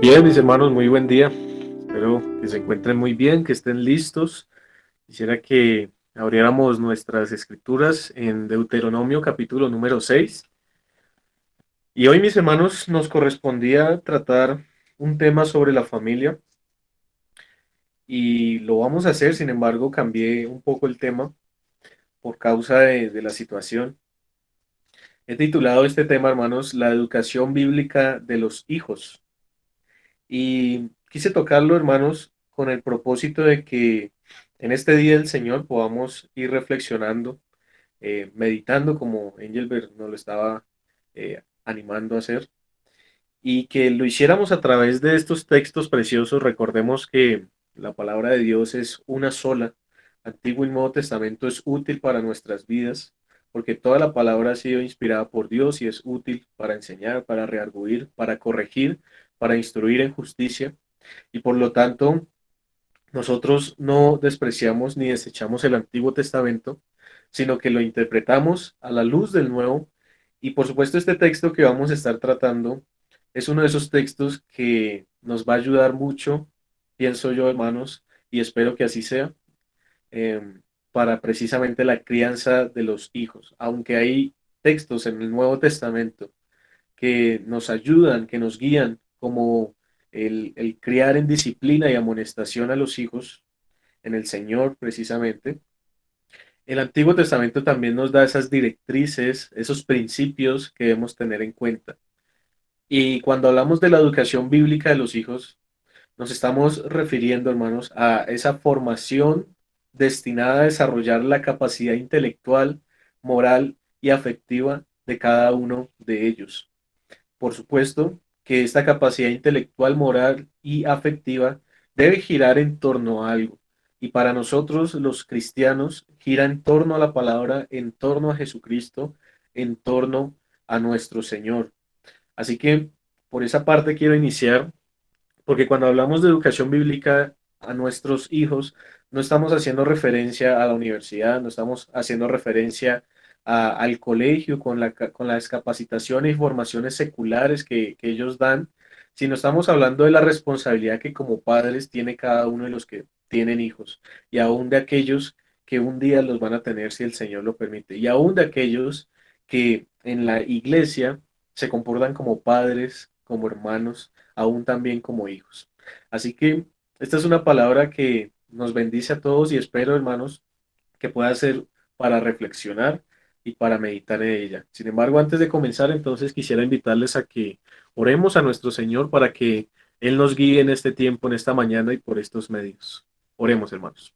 Bien, mis hermanos, muy buen día. Espero que se encuentren muy bien, que estén listos. Quisiera que abriéramos nuestras escrituras en Deuteronomio capítulo número 6. Y hoy, mis hermanos, nos correspondía tratar un tema sobre la familia y lo vamos a hacer. Sin embargo, cambié un poco el tema por causa de la situación. He titulado este tema, hermanos, La educación bíblica de los hijos. Y quise tocarlo, hermanos, con el propósito de que en este día del Señor podamos ir reflexionando, meditando como Engelbert nos lo estaba animando a hacer, y que lo hiciéramos a través de estos textos preciosos. Recordemos que la palabra de Dios es una sola. Antiguo y Nuevo Testamento es útil para nuestras vidas, porque toda la palabra ha sido inspirada por Dios y es útil para enseñar, para redarguir, para corregir, para instruir en justicia. Y por lo tanto, nosotros no despreciamos ni desechamos el Antiguo Testamento, sino que lo interpretamos a la luz del Nuevo. Y por supuesto, este texto que vamos a estar tratando es uno de esos textos que nos va a ayudar mucho, pienso yo, hermanos, y espero que así sea, eh, para precisamente la crianza de los hijos. Aunque hay textos en el Nuevo Testamento que nos ayudan, que nos guían, como el criar en disciplina y amonestación a los hijos en el Señor precisamente. El Antiguo Testamento también nos da esas directrices, esos principios que debemos tener en cuenta. Y cuando hablamos de la educación bíblica de los hijos, nos estamos refiriendo, hermanos, a esa formación destinada a desarrollar la capacidad intelectual, moral y afectiva de cada uno de ellos. Por supuesto que esta capacidad intelectual, moral y afectiva debe girar en torno a algo. Y para nosotros los cristianos gira en torno a la palabra, en torno a Jesucristo, en torno a nuestro Señor. Así que por esa parte quiero iniciar, porque cuando hablamos de educación bíblica a nuestros hijos, no estamos haciendo referencia a la universidad, no estamos haciendo referencia al colegio con las capacitaciones y formaciones seculares que ellos dan, sino estamos hablando de la responsabilidad que como padres tiene cada uno de los que tienen hijos, y aún de aquellos que un día los van a tener si el Señor lo permite, y aún de aquellos que en la iglesia se comportan como padres, como hermanos, aún también como hijos. Así que esta es una palabra que nos bendice a todos y espero, hermanos, que pueda ser para reflexionar y para meditar en ella. Sin embargo, antes de comenzar, entonces quisiera invitarles a que oremos a nuestro Señor para que Él nos guíe en este tiempo, en esta mañana y por estos medios. Oremos, hermanos.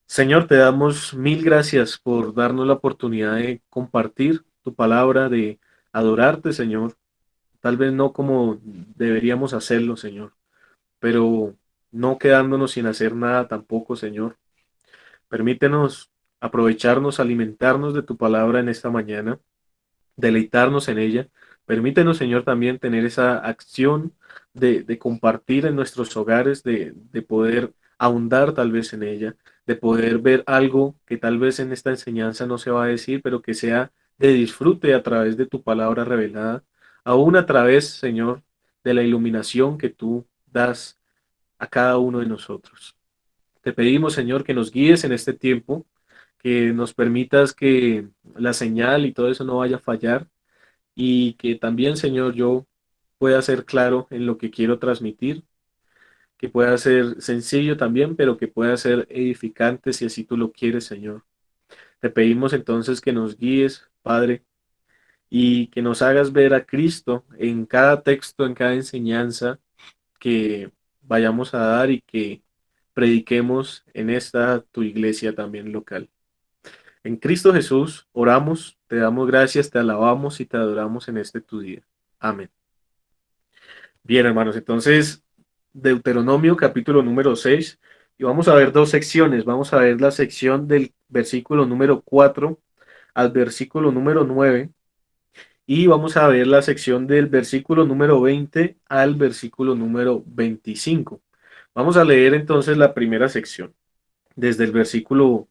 Señor, te damos mil gracias por darnos la oportunidad de compartir tu palabra, de adorarte, Señor. Tal vez no como deberíamos hacerlo, Señor, pero no quedándonos sin hacer nada tampoco, Señor. Permítenos aprovecharnos, alimentarnos de tu palabra en esta mañana, deleitarnos en ella. Permítenos, Señor, también tener esa acción de compartir en nuestros hogares, de poder ahondar tal vez en ella, de poder ver algo que tal vez en esta enseñanza no se va a decir, pero que sea de disfrute a través de tu palabra revelada, aún a través, Señor, de la iluminación que tú das a cada uno de nosotros. Te pedimos, Señor, que nos guíes en este tiempo, que nos permitas que la señal y todo eso no vaya a fallar y que también, Señor, yo pueda ser claro en lo que quiero transmitir, que pueda ser sencillo también, pero que pueda ser edificante si así tú lo quieres, Señor. Te pedimos entonces que nos guíes, Padre, y que nos hagas ver a Cristo en cada texto, en cada enseñanza que vayamos a dar y que prediquemos en esta tu iglesia también local. En Cristo Jesús oramos, te damos gracias, te alabamos y te adoramos en este tu día. Amén. Bien, hermanos, entonces Deuteronomio capítulo número 6 y vamos a ver dos secciones. Vamos a ver la sección del versículo número 4 al versículo número 9 y vamos a ver la sección del versículo número 20 al versículo número 25. Vamos a leer entonces la primera sección, desde el versículo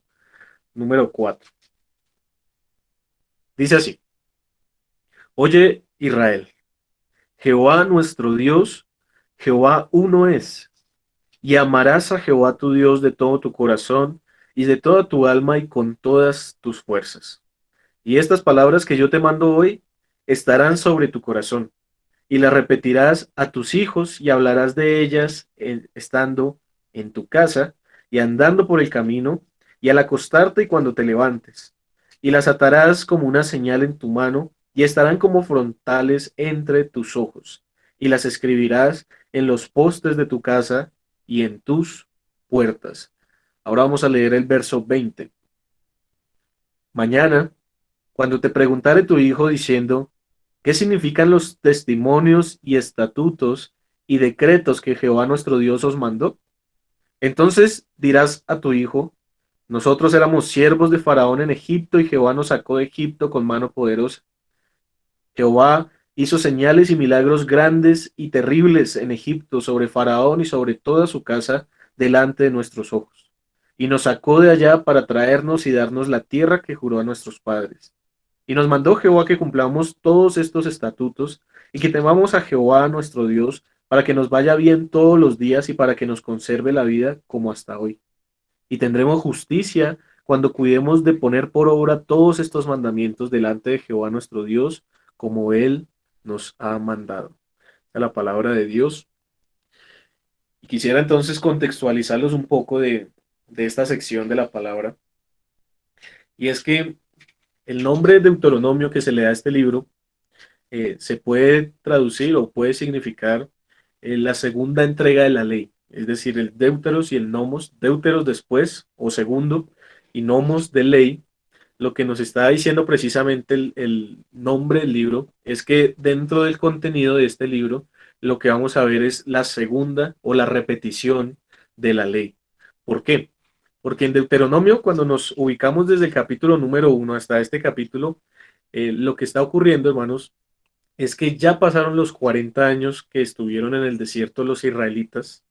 número 4. Dice así: Oye, Israel, Jehová nuestro Dios, Jehová uno es. Y amarás a Jehová tu Dios de todo tu corazón y de toda tu alma y con todas tus fuerzas. Y estas palabras que yo te mando hoy estarán sobre tu corazón, y las repetirás a tus hijos y hablarás de ellas estando en tu casa y andando por el camino y al acostarte y cuando te levantes. Y las atarás como una señal en tu mano y estarán como frontales entre tus ojos. Y las escribirás en los postes de tu casa y en tus puertas. Ahora vamos a leer el verso 20. Mañana, cuando te preguntare tu hijo diciendo, ¿qué significan los testimonios y estatutos y decretos que Jehová nuestro Dios os mandó? Entonces dirás a tu hijo, nosotros éramos siervos de Faraón en Egipto y Jehová nos sacó de Egipto con mano poderosa. Jehová hizo señales y milagros grandes y terribles en Egipto sobre Faraón y sobre toda su casa delante de nuestros ojos. Y nos sacó de allá para traernos y darnos la tierra que juró a nuestros padres. Y nos mandó Jehová que cumplamos todos estos estatutos y que temamos a Jehová nuestro Dios para que nos vaya bien todos los días y para que nos conserve la vida como hasta hoy. Y tendremos justicia cuando cuidemos de poner por obra todos estos mandamientos delante de Jehová nuestro Dios, como Él nos ha mandado. A la palabra de Dios. Y quisiera entonces contextualizarlos un poco de esta sección de la palabra. Y es que el nombre de Deuteronomio que se le da a este libro se puede traducir o puede significar la segunda entrega de la ley, es decir, el deuteros y el nomos, deuteros después o segundo y nomos de ley. Lo que nos está diciendo precisamente el nombre del libro es que dentro del contenido de este libro lo que vamos a ver es la segunda o la repetición de la ley. ¿Por qué? Porque en Deuteronomio, cuando nos ubicamos desde el capítulo número 1 hasta este capítulo, lo que está ocurriendo, hermanos, es que ya pasaron los 40 años que estuvieron en el desierto los israelitas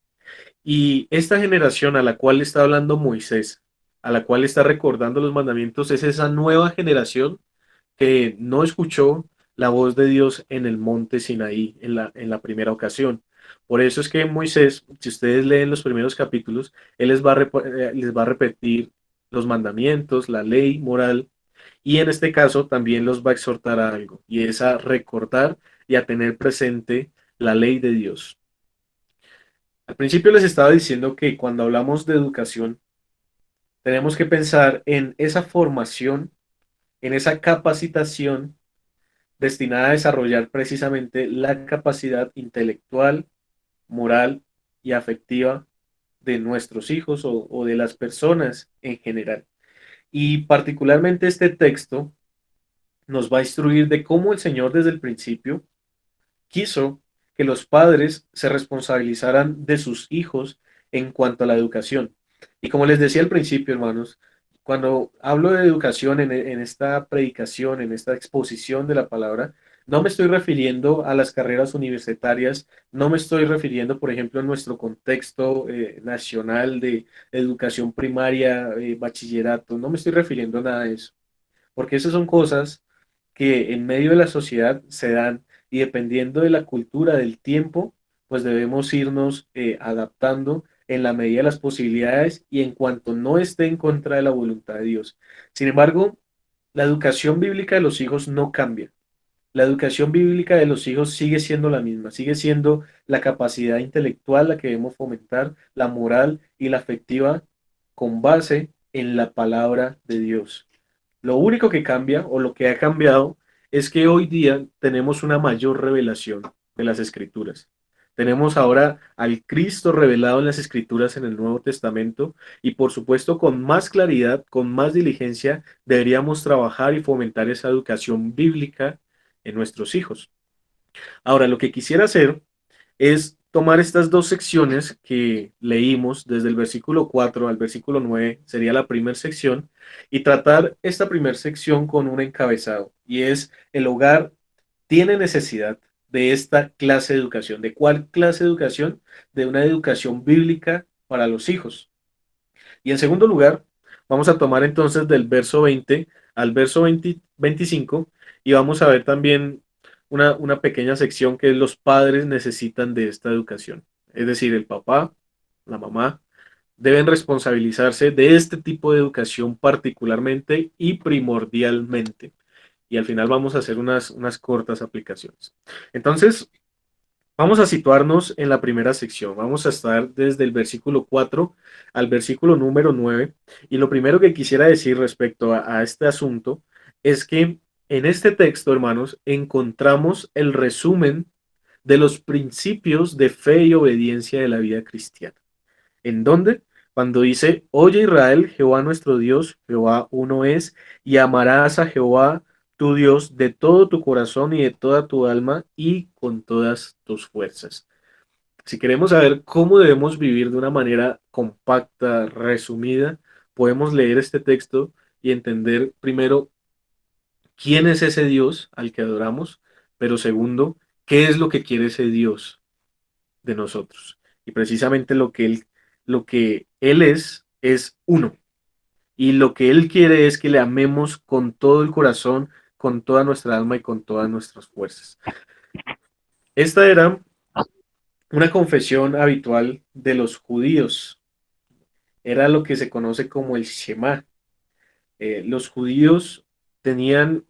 y esta generación a la cual está hablando Moisés, a la cual está recordando los mandamientos, es esa nueva generación que no escuchó la voz de Dios en el monte Sinaí en la primera ocasión. Por eso es que Moisés, si ustedes leen los primeros capítulos, él les va a repetir los mandamientos, la ley moral, y en este caso también los va a exhortar a algo, y es a recordar y a tener presente la ley de Dios. Al principio les estaba diciendo que cuando hablamos de educación, tenemos que pensar en esa formación, en esa capacitación destinada a desarrollar precisamente la capacidad intelectual, moral y afectiva de nuestros hijos o de las personas en general. Y particularmente este texto nos va a instruir de cómo el Señor desde el principio quiso que los padres se responsabilizaran de sus hijos en cuanto a la educación. Y como les decía al principio, hermanos, cuando hablo de educación en esta predicación, en esta exposición de la palabra, no me estoy refiriendo a las carreras universitarias, no me estoy refiriendo, por ejemplo, en nuestro contexto nacional de educación primaria, bachillerato, no me estoy refiriendo a nada de eso, porque esas son cosas que en medio de la sociedad se dan y dependiendo de la cultura del tiempo, pues debemos irnos adaptando en la medida de las posibilidades y en cuanto no esté en contra de la voluntad de Dios. Sin embargo, la educación bíblica de los hijos no cambia. La educación bíblica de los hijos sigue siendo la misma, sigue siendo la capacidad intelectual la que debemos fomentar, la moral y la afectiva con base en la palabra de Dios. Lo único que cambia o lo que ha cambiado es que hoy día tenemos una mayor revelación de las escrituras. Tenemos ahora al Cristo revelado en las escrituras en el Nuevo Testamento y por supuesto con más claridad, con más diligencia, deberíamos trabajar y fomentar esa educación bíblica en nuestros hijos. Ahora, lo que quisiera hacer es tomar estas dos secciones que leímos desde el versículo 4 al versículo 9, sería la primera sección, y tratar esta primera sección con un encabezado, y es el hogar tiene necesidad de esta clase de educación. ¿De cuál clase de educación? De una educación bíblica para los hijos. Y en segundo lugar, vamos a tomar entonces del verso 20 al verso 20 25 y vamos a ver también una pequeña sección que los padres necesitan de esta educación. Es decir, el papá, la mamá, deben responsabilizarse de este tipo de educación particularmente y primordialmente. Y al final vamos a hacer unas cortas aplicaciones. Entonces, vamos a situarnos en la primera sección. Vamos a estar desde el versículo 4 al versículo número 9. Y lo primero que quisiera decir respecto a este asunto es que en este texto, hermanos, encontramos el resumen de los principios de fe y obediencia de la vida cristiana. ¿En dónde? Cuando dice, oye Israel, Jehová nuestro Dios, Jehová uno es, y amarás a Jehová tu Dios de todo tu corazón y de toda tu alma y con todas tus fuerzas. Si queremos saber cómo debemos vivir de una manera compacta, resumida, podemos leer este texto y entender primero quién es ese Dios al que adoramos, pero segundo, qué es lo que quiere ese Dios de nosotros. Y precisamente lo que él es uno. Y lo que Él quiere es que le amemos con todo el corazón, con toda nuestra alma y con todas nuestras fuerzas. Esta era una confesión habitual de los judíos. Era lo que se conoce como el Shema. Los judíos tenían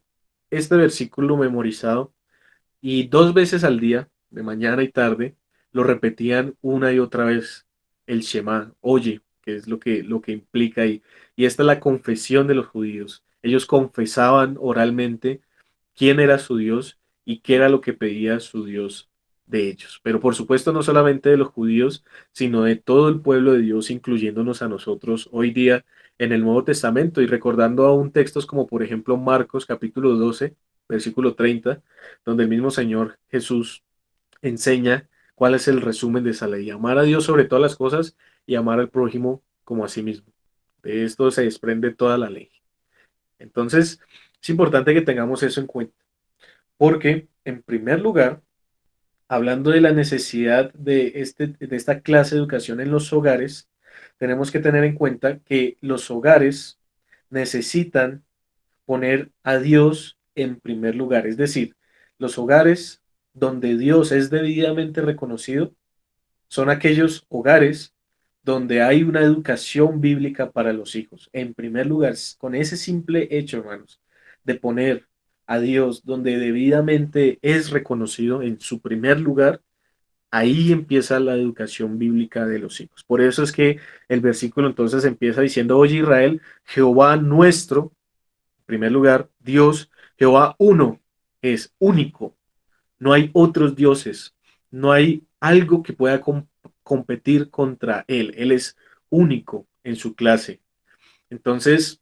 este versículo memorizado y 2 veces al día, de mañana y tarde, lo repetían una y otra vez el Shema, oye, que es lo que implica ahí. Y esta es la confesión de los judíos. Ellos confesaban oralmente quién era su Dios y qué era lo que pedía su Dios de ellos. Pero por supuesto no solamente de los judíos, sino de todo el pueblo de Dios, incluyéndonos a nosotros hoy día en el Nuevo Testamento y recordando aún textos como por ejemplo Marcos capítulo 12, versículo 30, donde el mismo Señor Jesús enseña cuál es el resumen de esa ley: amar a Dios sobre todas las cosas y amar al prójimo como a sí mismo. De esto se desprende toda la ley. Entonces, es importante que tengamos eso en cuenta, porque en primer lugar, hablando de la necesidad de esta clase de educación en los hogares, tenemos que tener en cuenta que los hogares necesitan poner a Dios en primer lugar. Es decir, los hogares donde Dios es debidamente reconocido son aquellos hogares donde hay una educación bíblica para los hijos. En primer lugar, con ese simple hecho, hermanos, de poner a Dios donde debidamente es reconocido en su primer lugar, ahí empieza la educación bíblica de los hijos. Por eso es que el versículo entonces empieza diciendo, oye Israel, Jehová nuestro, en primer lugar, Dios, Jehová uno, es único. No hay otros dioses. No hay algo que pueda competir contra él. Él es único en su clase. Entonces,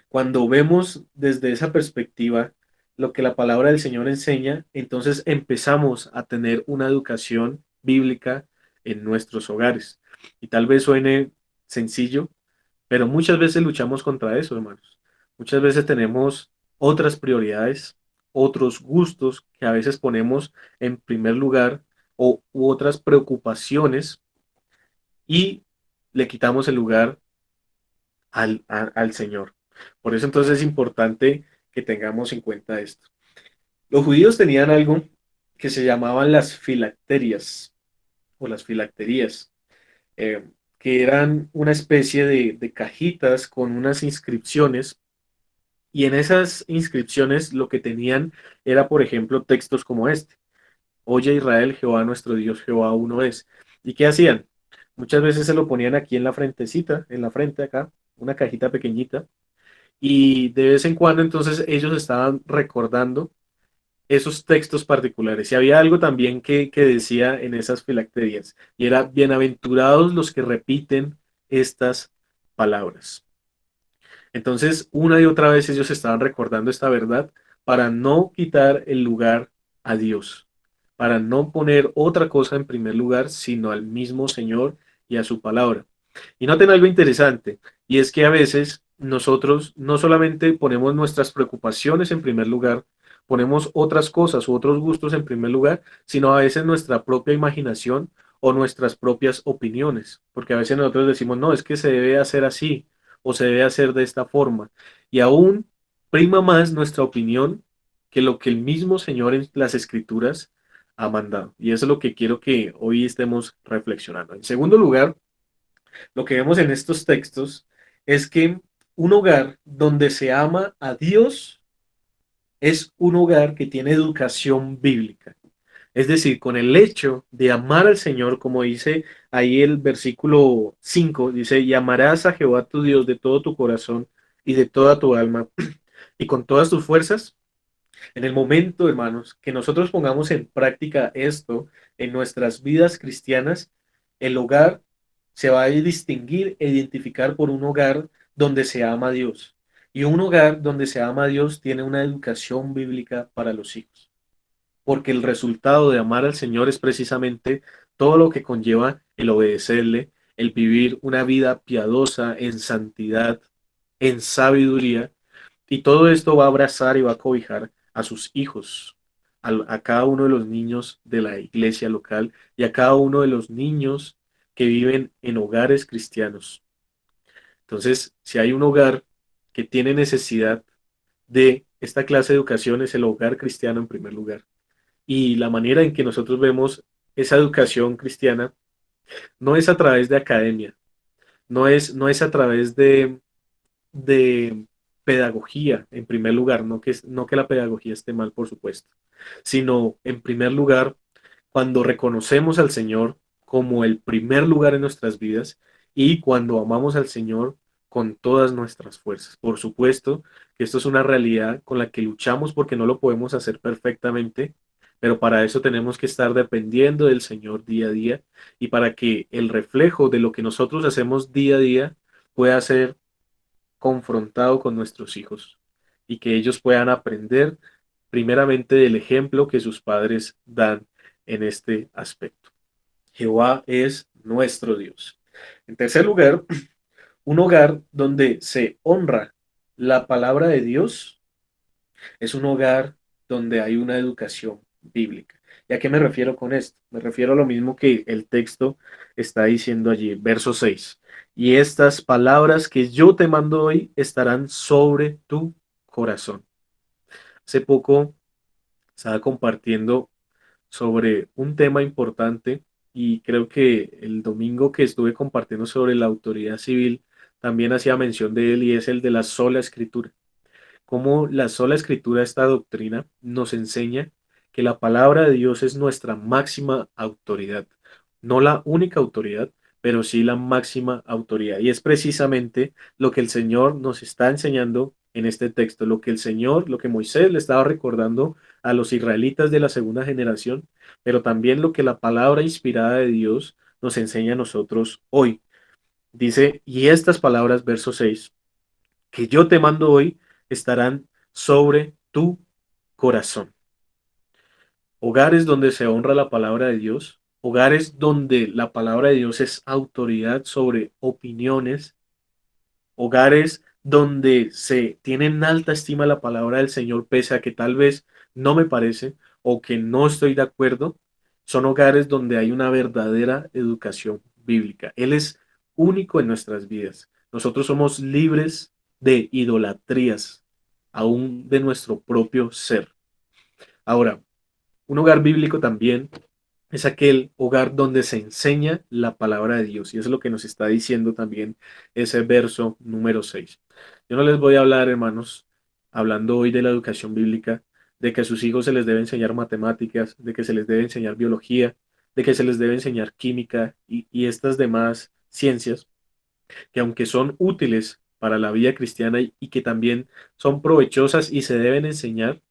cuando vemos desde esa perspectiva lo que la palabra del Señor enseña, entonces empezamos a tener una educación bíblica en nuestros hogares. Y tal vez suene sencillo, pero muchas veces luchamos contra eso, hermanos. Muchas veces tenemos otras prioridades, otros gustos que a veces ponemos en primer lugar u otras preocupaciones y le quitamos el lugar al Señor. Por eso entonces es importante que tengamos en cuenta esto. Los judíos tenían algo que se llamaban las filacterias o las filacterías, eh, que eran una especie de cajitas con unas inscripciones. Y en esas inscripciones lo que tenían era, por ejemplo, textos como este: Oye Israel, Jehová nuestro Dios, Jehová uno es. ¿Y qué hacían? Muchas veces se lo ponían aquí en la frentecita, en la frente acá, una cajita pequeñita, y de vez en cuando entonces ellos estaban recordando esos textos particulares. Y había algo también que decía en esas filacterias, y era: bienaventurados los que repiten estas palabras. Entonces, una y otra vez ellos estaban recordando esta verdad para no quitar el lugar a Dios, para no poner otra cosa en primer lugar, sino al mismo Señor y a su palabra. Y noten algo interesante, y es que a veces nosotros no solamente ponemos nuestras preocupaciones en primer lugar, ponemos otras cosas u otros gustos en primer lugar, sino a veces nuestra propia imaginación o nuestras propias opiniones, porque a veces nosotros decimos, no, es que se debe hacer así o se debe hacer de esta forma, y aún prima más nuestra opinión que lo que el mismo Señor en las Escrituras ha mandado. Y eso es lo que quiero que hoy estemos reflexionando. En segundo lugar, lo que vemos en estos textos es que un hogar donde se ama a Dios es un hogar que tiene educación bíblica. Es decir, con el hecho de amar al Señor, como dice ahí el versículo 5, dice, y amarás a Jehová tu Dios de todo tu corazón y de toda tu alma y con todas tus fuerzas. En el momento, hermanos, que nosotros pongamos en práctica esto en nuestras vidas cristianas, el hogar se va a distinguir e identificar por un hogar donde se ama a Dios. Y un hogar donde se ama a Dios tiene una educación bíblica para los hijos. Porque el resultado de amar al Señor es precisamente todo lo que conlleva el obedecerle, el vivir una vida piadosa en santidad, en sabiduría, y todo esto va a abrazar y va a cobijar a sus hijos, a cada uno de los niños de la iglesia local y a cada uno de los niños que viven en hogares cristianos. Entonces, si hay un hogar que tiene necesidad de esta clase de educación, es el hogar cristiano en primer lugar. Y la manera en que nosotros vemos esa educación cristiana no es a través de academia, no es a través de pedagogía, en primer lugar, no que la pedagogía esté mal, por supuesto, sino en primer lugar, cuando reconocemos al Señor como el primer lugar en nuestras vidas y cuando amamos al Señor con todas nuestras fuerzas. Por supuesto que esto es una realidad con la que luchamos porque no lo podemos hacer perfectamente, pero para eso tenemos que estar dependiendo del Señor día a día y para que el reflejo de lo que nosotros hacemos día a día pueda ser confrontado con nuestros hijos y que ellos puedan aprender primeramente del ejemplo que sus padres dan en este aspecto. Jehová es nuestro Dios. En tercer lugar, un hogar donde se honra la palabra de Dios es un hogar donde hay una educación bíblica. ¿Y a qué me refiero con esto? Me refiero a lo mismo que el texto está diciendo allí, verso 6. Y estas palabras que yo te mando hoy estarán sobre tu corazón. Hace poco estaba compartiendo sobre un tema importante y creo que el domingo que estuve compartiendo sobre la autoridad civil también hacía mención de él y es el de la sola escritura. Cómo la sola escritura, esta doctrina, nos enseña que la palabra de Dios es nuestra máxima autoridad. No la única autoridad, pero sí la máxima autoridad. Y es precisamente lo que el Señor nos está enseñando en este texto, lo que el Señor, lo que Moisés le estaba recordando a los israelitas de la segunda generación, pero también lo que la palabra inspirada de Dios nos enseña a nosotros hoy. Dice, y estas palabras, verso 6 que yo te mando hoy estarán sobre tu corazón. Hogares donde se honra la palabra de Dios, hogares donde la palabra de Dios es autoridad sobre opiniones, hogares donde se tiene en alta estima la palabra del Señor, pese a que tal vez no me parece o que no estoy de acuerdo, son hogares donde hay una verdadera educación bíblica. Él es único en nuestras vidas. Nosotros somos libres de idolatrías, aún de nuestro propio ser. Ahora, un hogar bíblico también es aquel hogar donde se enseña la palabra de Dios. Y eso es lo que nos está diciendo también ese verso número 6. Yo no les voy a hablar, hermanos, hablando hoy de la educación bíblica, de que a sus hijos se les debe enseñar matemáticas, de que se les debe enseñar biología, de que se les debe enseñar química y estas demás ciencias, que aunque son útiles para la vida cristiana y que también son provechosas y se deben enseñar,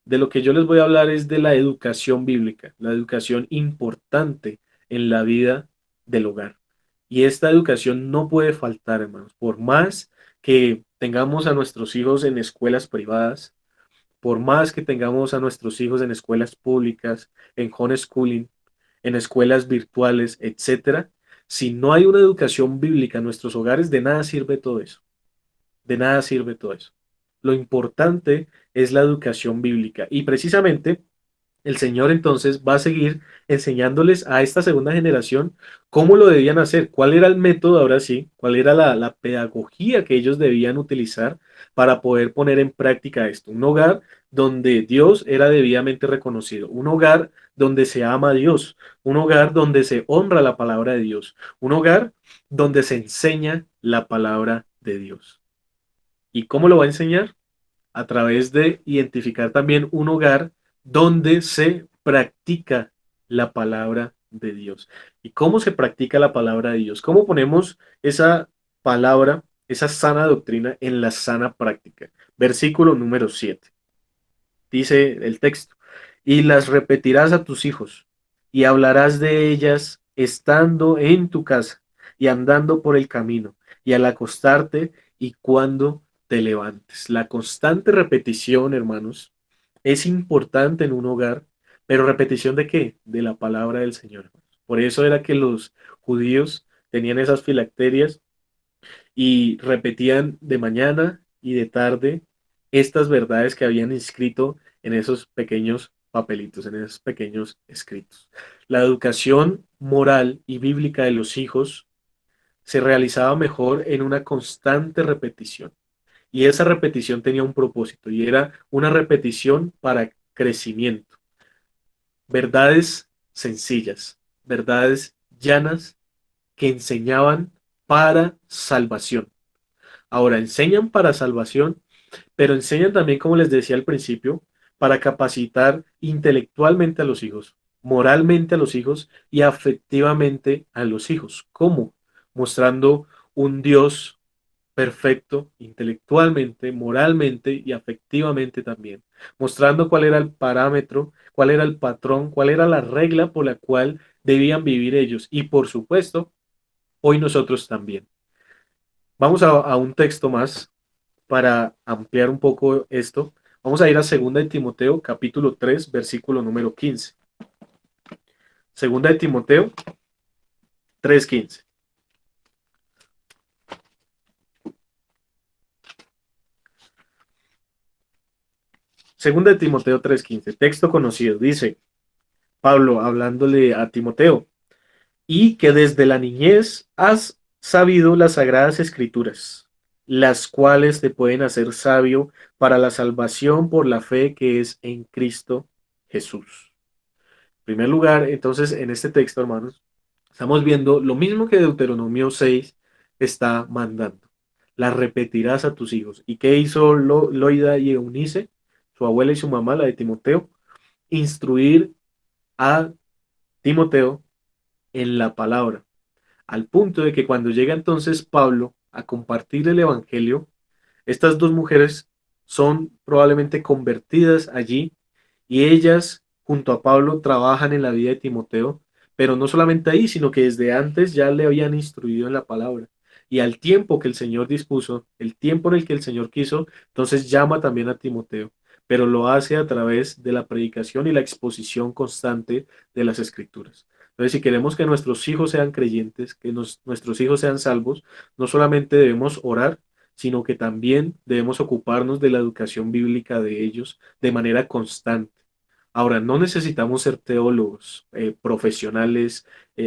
de lo que yo les voy a hablar es de la educación bíblica, la educación importante en la vida del hogar. Y esta educación no puede faltar, hermanos, por más que tengamos a nuestros hijos en escuelas privadas, por más que tengamos a nuestros hijos en escuelas públicas, en homeschooling, en escuelas virtuales, etcétera, si no hay una educación bíblica en nuestros hogares, de nada sirve todo eso. De nada sirve todo eso. Lo importante es la educación bíblica. Y precisamente el Señor entonces va a seguir enseñándoles a esta segunda generación cómo lo debían hacer, cuál era el método, ahora sí, cuál era la pedagogía que ellos debían utilizar para poder poner en práctica esto. Un hogar donde Dios era debidamente reconocido, un hogar donde se ama a Dios, un hogar donde se honra la palabra de Dios, un hogar donde se enseña la palabra de Dios. ¿Y cómo lo va a enseñar? A través de identificar también un hogar donde se practica la palabra de Dios. ¿Y cómo se practica la palabra de Dios? ¿Cómo ponemos esa palabra, esa sana doctrina en la sana práctica? Versículo número 7. Dice el texto, y las repetirás a tus hijos, y hablarás de ellas estando en tu casa, y andando por el camino, y al acostarte, y cuando te levantes. La constante repetición, hermanos, es importante en un hogar, pero repetición de qué? De la palabra del Señor. Por eso era que los judíos tenían esas filacterias y repetían de mañana y de tarde estas verdades que habían inscrito en esos pequeños papelitos, en esos pequeños escritos. La educación moral y bíblica de los hijos se realizaba mejor en una constante repetición. Y esa repetición tenía un propósito y era una repetición para crecimiento. Verdades sencillas, verdades llanas que enseñaban para salvación. Ahora, enseñan para salvación, pero enseñan también, como les decía al principio, para capacitar intelectualmente a los hijos, moralmente a los hijos y afectivamente a los hijos. ¿Cómo? Mostrando un Dios perfecto intelectualmente, moralmente y afectivamente también, mostrando cuál era el parámetro, cuál era el patrón, cuál era la regla por la cual debían vivir ellos y por supuesto, hoy nosotros también. Vamos a un texto más para ampliar un poco esto. Vamos a ir a 2 de Timoteo, capítulo 3 versículo número 15. 2 de Timoteo 3:15. Segunda de Timoteo 3:15, texto conocido, dice Pablo hablándole a Timoteo, y que desde la niñez has sabido las sagradas escrituras, las cuales te pueden hacer sabio para la salvación por la fe que es en Cristo Jesús. En primer lugar, entonces, en este texto, hermanos, estamos viendo lo mismo que Deuteronomio 6 está mandando. La repetirás a tus hijos. ¿Y qué hizo Loida y Eunice, su abuela y su mamá, la de Timoteo? Instruir a Timoteo en la palabra, al punto de que cuando llega entonces Pablo a compartir el Evangelio, estas dos mujeres son probablemente convertidas allí y ellas, junto a Pablo, trabajan en la vida de Timoteo, pero no solamente ahí, sino que desde antes ya le habían instruido en la palabra. Y al tiempo que el Señor dispuso, el tiempo en el que el Señor quiso, entonces llama también a Timoteo, pero lo hace a través de la predicación y la exposición constante de las Escrituras. Entonces, si queremos que nuestros hijos sean creyentes, que nuestros hijos sean salvos, no solamente debemos orar, sino que también debemos ocuparnos de la educación bíblica de ellos de manera constante. Ahora, no necesitamos ser teólogos, profesionales,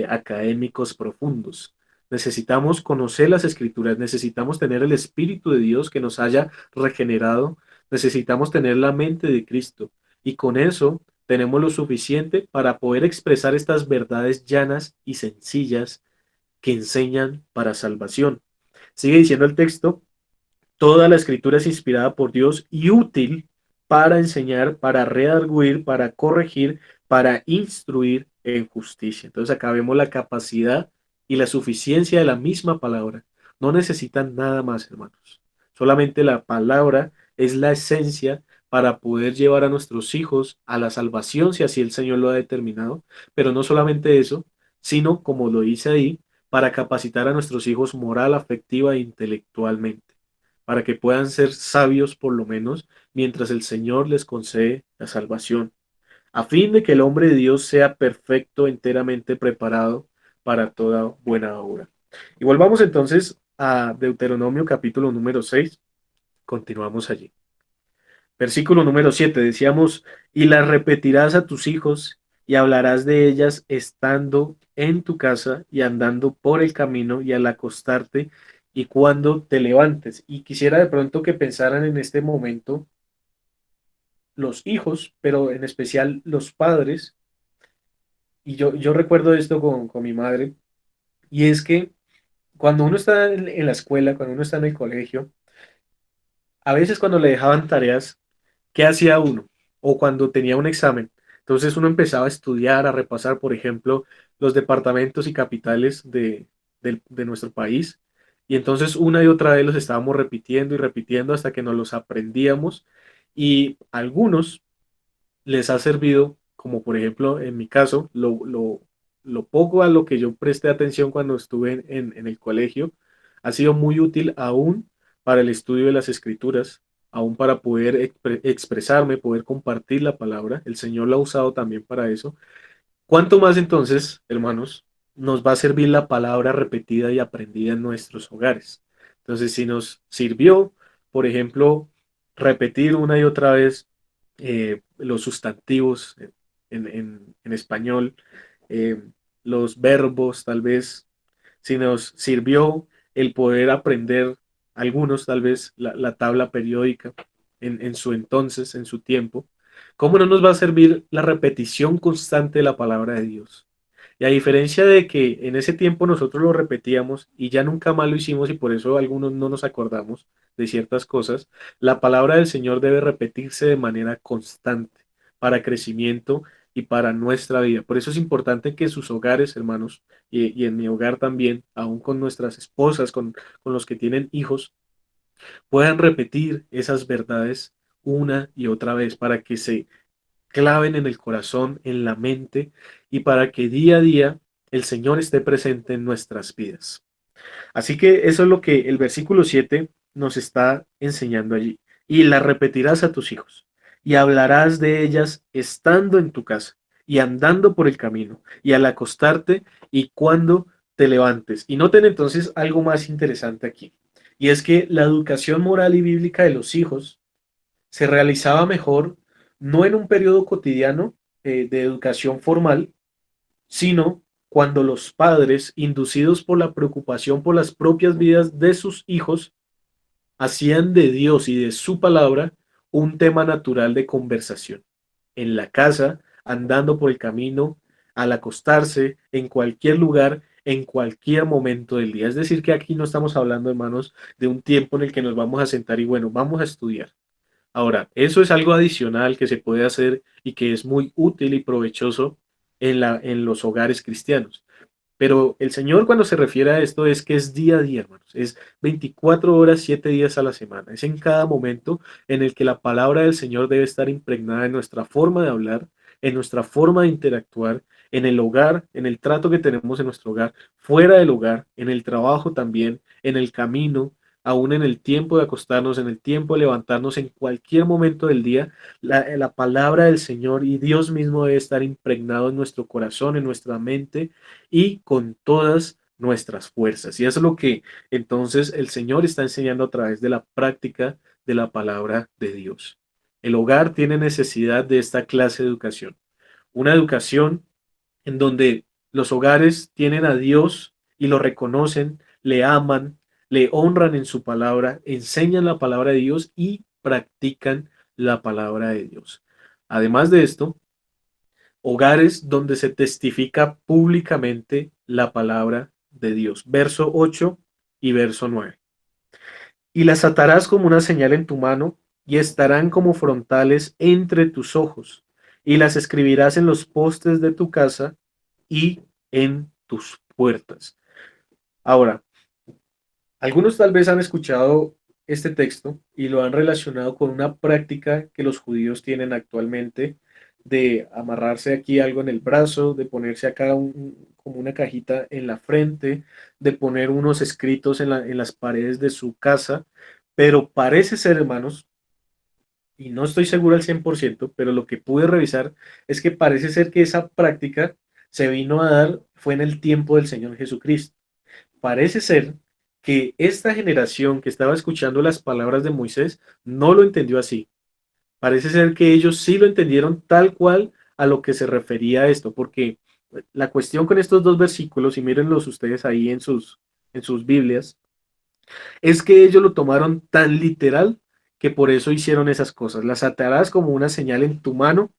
académicos profundos. Necesitamos conocer las escrituras, necesitamos tener el Espíritu de Dios que nos haya regenerado, necesitamos tener la mente de Cristo y con eso tenemos lo suficiente para poder expresar estas verdades llanas y sencillas que enseñan para salvación. Sigue diciendo el texto, toda la escritura es inspirada por Dios y útil para enseñar, para redarguir, para corregir, para instruir en justicia. Entonces acá vemos la capacidad y la suficiencia de la misma palabra. No necesitan nada más, hermanos. Solamente la palabra es la esencia para poder llevar a nuestros hijos a la salvación, si así el Señor lo ha determinado. Pero no solamente eso, sino, como lo dice ahí, para capacitar a nuestros hijos moral, afectiva e intelectualmente para que puedan ser sabios por lo menos mientras el Señor les concede la salvación, a fin de que el hombre de Dios sea perfecto, enteramente preparado para toda buena obra. Y volvamos entonces a Deuteronomio capítulo número 6, continuamos allí. Versículo número 7 decíamos, y las repetirás a tus hijos y hablarás de ellas estando en tu casa y andando por el camino y al acostarte y cuando te levantes. Y quisiera de pronto que pensaran en este momento los hijos, pero en especial los padres. Y yo recuerdo esto con mi madre, y es que cuando uno está en la escuela, cuando uno está en el colegio, a veces cuando le dejaban tareas, ¿qué hacía uno? O cuando tenía un examen. Entonces uno empezaba a estudiar, a repasar, por ejemplo, los departamentos y capitales de nuestro país. Y entonces una y otra vez los estábamos repitiendo y repitiendo hasta que nos los aprendíamos. Y algunos les ha servido, como por ejemplo en mi caso, lo poco a lo que yo presté atención cuando estuve en el colegio, ha sido muy útil aún para el estudio de las escrituras, aún para poder expresarme, poder compartir la palabra. El Señor lo ha usado también para eso. ¿Cuánto más entonces, hermanos, nos va a servir la palabra repetida y aprendida en nuestros hogares? Entonces, si nos sirvió, por ejemplo, repetir una y otra vez los sustantivos en español, eh, los verbos, tal vez, si nos sirvió el poder aprender algunos, tal vez, la tabla periódica en su entonces, en su tiempo, ¿cómo no nos va a servir la repetición constante de la palabra de Dios? Y a diferencia de que en ese tiempo nosotros lo repetíamos y ya nunca más lo hicimos y por eso algunos no nos acordamos de ciertas cosas, la palabra del Señor debe repetirse de manera constante para crecimiento y para nuestra vida. Por eso es importante que en sus hogares, hermanos, y en mi hogar también, aún con nuestras esposas, con los que tienen hijos, puedan repetir esas verdades una y otra vez para que se claven en el corazón, en la mente y para que día a día el Señor esté presente en nuestras vidas. Así que eso es lo que el versículo 7 nos está enseñando allí. Y las repetirás a tus hijos y hablarás de ellas estando en tu casa y andando por el camino y al acostarte y cuando te levantes. Y noten entonces algo más interesante aquí. Y es que la educación moral y bíblica de los hijos se realizaba mejor no en un periodo cotidiano de educación formal, sino cuando los padres, inducidos por la preocupación por las propias vidas de sus hijos, hacían de Dios y de su palabra un tema natural de conversación. En la casa, andando por el camino, al acostarse, en cualquier lugar, en cualquier momento del día. Es decir, que aquí no estamos hablando, hermanos, de un tiempo en el que nos vamos a sentar y bueno, vamos a estudiar. Ahora, eso es algo adicional que se puede hacer y que es muy útil y provechoso en los hogares cristianos. Pero el Señor cuando se refiere a esto es que es día a día, hermanos. Es 24 horas, 7 días a la semana. Es en cada momento en el que la palabra del Señor debe estar impregnada en nuestra forma de hablar, en nuestra forma de interactuar, en el hogar, en el trato que tenemos en nuestro hogar, fuera del hogar, en el trabajo también, en el camino, aún en el tiempo de acostarnos, en el tiempo de levantarnos, en cualquier momento del día, la palabra del Señor y Dios mismo debe estar impregnado en nuestro corazón, en nuestra mente y con todas nuestras fuerzas. Y eso es lo que entonces el Señor está enseñando a través de la práctica de la palabra de Dios. El hogar tiene necesidad de esta clase de educación. Una educación en donde los hogares tienen a Dios y lo reconocen, le aman, le honran en su palabra, enseñan la palabra de Dios y practican la palabra de Dios. Además de esto, hogares donde se testifica públicamente la palabra de Dios. Verso 8 y verso 9. Y las atarás como una señal en tu mano y estarán como frontales entre tus ojos y las escribirás en los postes de tu casa y en tus puertas. Ahora, algunos tal vez han escuchado este texto y lo han relacionado con una práctica que los judíos tienen actualmente de amarrarse aquí algo en el brazo, de ponerse acá como una cajita en la frente, de poner unos escritos en las paredes de su casa, pero parece ser, hermanos, y no estoy seguro al 100%, pero lo que pude revisar es que parece ser que esa práctica se vino a dar fue en el tiempo del Señor Jesucristo. Parece ser que esta generación que estaba escuchando las palabras de Moisés no lo entendió así. Parece ser que ellos sí lo entendieron tal cual a lo que se refería a esto, porque la cuestión con estos dos versículos, y mírenlos ustedes ahí en sus Biblias, Es que ellos lo tomaron tan literal que por eso hicieron esas cosas. Las atarás como una señal en tu mano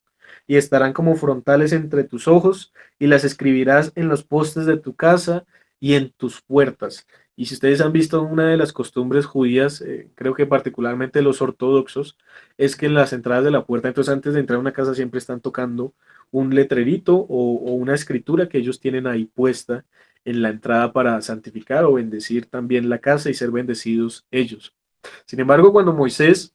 y estarán como frontales entre tus ojos y las escribirás en los postes de tu casa y en tus puertas. Y si ustedes han visto una de las costumbres judías, creo que particularmente los ortodoxos, es que en las entradas de la puerta, entonces antes de entrar a una casa siempre están tocando un letrerito o una escritura que ellos tienen ahí puesta en la entrada para santificar o bendecir también la casa y ser bendecidos ellos. Sin embargo, cuando Moisés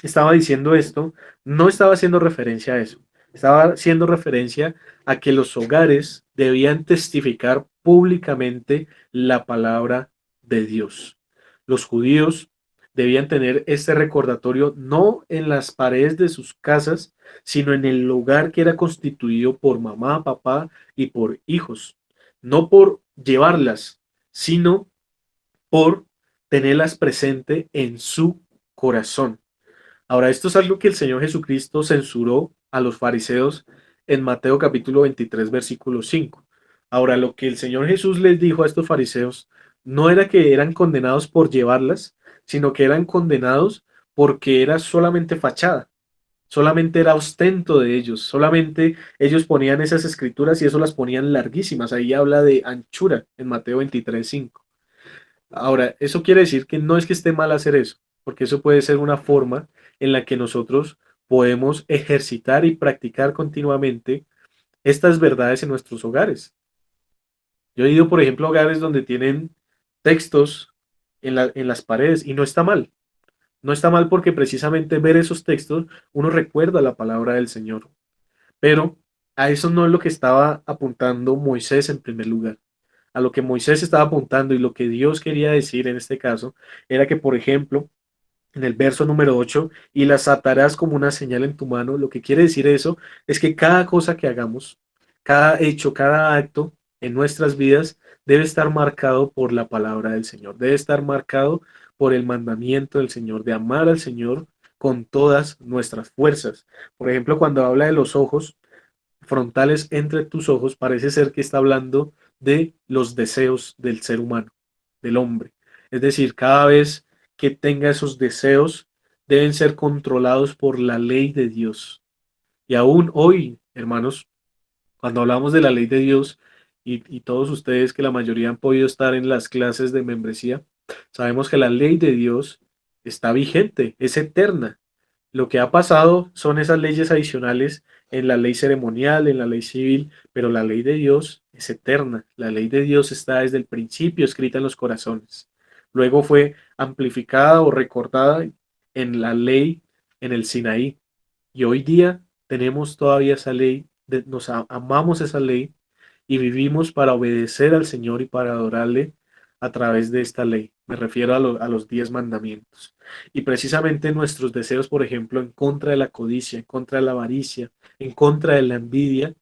estaba diciendo esto, no estaba haciendo referencia a eso. Estaba haciendo referencia a que los hogares debían testificar públicamente la palabra de Dios. Los judíos debían tener este recordatorio no en las paredes de sus casas, sino en el hogar que era constituido por mamá, papá y por hijos. No por llevarlas, sino por tenerlas presente en su corazón. Ahora, esto es algo que el Señor Jesucristo censuró a los fariseos en Mateo capítulo 23, versículo 5. Ahora, lo que el Señor Jesús les dijo a estos fariseos no era que eran condenados por llevarlas, sino que eran condenados porque era solamente fachada, solamente era ostento de ellos, solamente ellos ponían esas escrituras y eso las ponían larguísimas. Ahí habla de anchura en Mateo 23, 5. Ahora, eso quiere decir que no es que esté mal hacer eso, porque eso puede ser una forma en la que nosotros podemos ejercitar y practicar continuamente estas verdades en nuestros hogares. Yo he ido, por ejemplo, a hogares donde tienen textos en las paredes y no está mal. No está mal porque precisamente ver esos textos uno recuerda la palabra del Señor. Pero a eso no es lo que estaba apuntando Moisés en primer lugar. A lo que Moisés estaba apuntando y lo que Dios quería decir en este caso era que, por ejemplo, en el verso número 8 y las atarás como una señal en tu mano, lo que quiere decir eso es que cada cosa que hagamos, cada hecho, cada acto en nuestras vidas debe estar marcado por la palabra del Señor, debe estar marcado por el mandamiento del Señor, de amar al Señor con todas nuestras fuerzas. Por ejemplo, cuando habla de los ojos, frontales entre tus ojos, parece ser que está hablando de los deseos del ser humano, del hombre. Es decir, cada vez que tenga esos deseos, deben ser controlados por la ley de Dios. Y aún hoy, hermanos, cuando hablamos de la ley de Dios, y todos ustedes que la mayoría han podido estar en las clases de membresía, sabemos que la ley de Dios está vigente, es eterna. Lo que ha pasado son esas leyes adicionales en la ley ceremonial, en la ley civil, pero la ley de Dios es eterna. La ley de Dios está desde el principio escrita en los corazones. Luego fue amplificada o recortada en la ley en el Sinaí. Y hoy día tenemos todavía esa ley, amamos esa ley y vivimos para obedecer al Señor y para adorarle a través de esta ley. Me refiero a los 10 mandamientos. Y precisamente nuestros deseos, por ejemplo, en contra de la codicia, en contra de la avaricia, en contra de la envidia,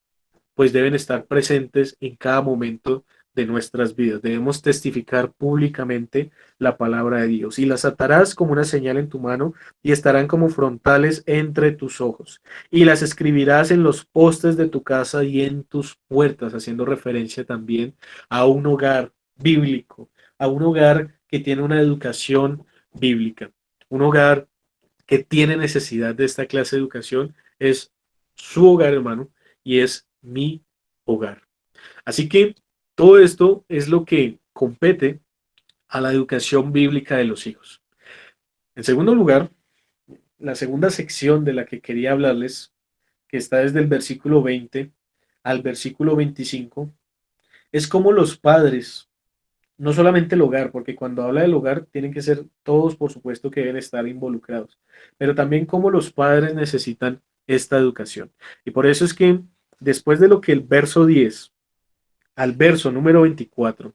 pues deben estar presentes en cada momento de nuestras vidas. Debemos testificar públicamente la palabra de Dios y las atarás como una señal en tu mano y estarán como frontales entre tus ojos y las escribirás en los postes de tu casa y en tus puertas, haciendo referencia también a un hogar bíblico, a un hogar que tiene una educación bíblica, un hogar que tiene necesidad de esta clase de educación es su hogar, hermano, y es mi hogar. Así que todo esto es lo que compete a la educación bíblica de los hijos. En segundo lugar, la segunda sección de la que quería hablarles, que está desde el versículo 20 al versículo 25, es cómo los padres, no solamente el hogar, porque cuando habla del hogar tienen que ser todos, por supuesto, que deben estar involucrados, pero también cómo los padres necesitan esta educación. Y por eso es que después de lo que el verso 10 al verso número 24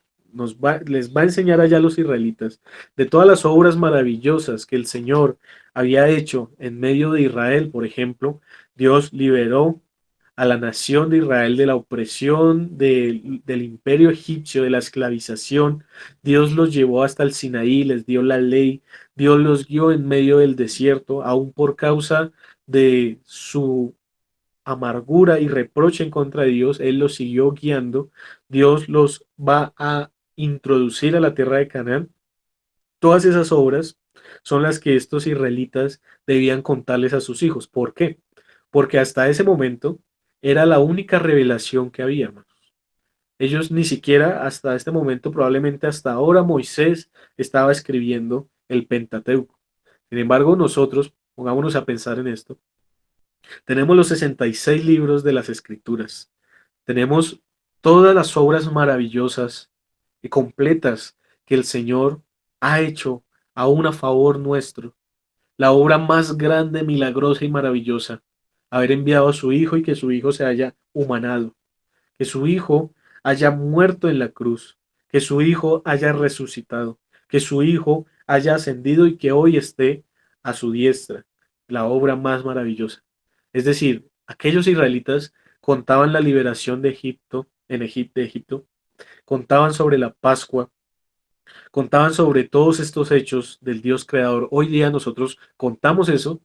les va a enseñar allá a los israelitas de todas las obras maravillosas que el Señor había hecho en medio de Israel, por ejemplo, Dios liberó a la nación de Israel de la opresión del imperio egipcio, de la esclavización. Dios los llevó hasta el Sinaí, les dio la ley, Dios los guió en medio del desierto, aún por causa de su amargura y reproche en contra de Dios, Él los siguió guiando. Dios los va a introducir a la tierra de Canaán Todas esas obras son las que estos israelitas debían contarles a sus hijos. ¿Por qué? Porque hasta ese momento era la única revelación que había, hermanos. Ellos ni siquiera hasta este momento, probablemente hasta ahora, Moisés estaba escribiendo el Pentateuco. Sin embargo, nosotros, pongámonos a pensar en esto, tenemos los 66 libros de las Escrituras. Tenemos todas las obras maravillosas y completas que el Señor ha hecho aún a favor nuestro. La obra más grande, milagrosa y maravillosa, haber enviado a su Hijo y que su Hijo se haya humanado, que su Hijo haya muerto en la cruz, que su Hijo haya resucitado, que su Hijo haya ascendido y que hoy esté a su diestra, la obra más maravillosa. Es decir, aquellos israelitas contaban la liberación de Egipto, de Egipto, contaban sobre la Pascua, contaban sobre todos estos hechos del Dios creador. Hoy día nosotros contamos eso,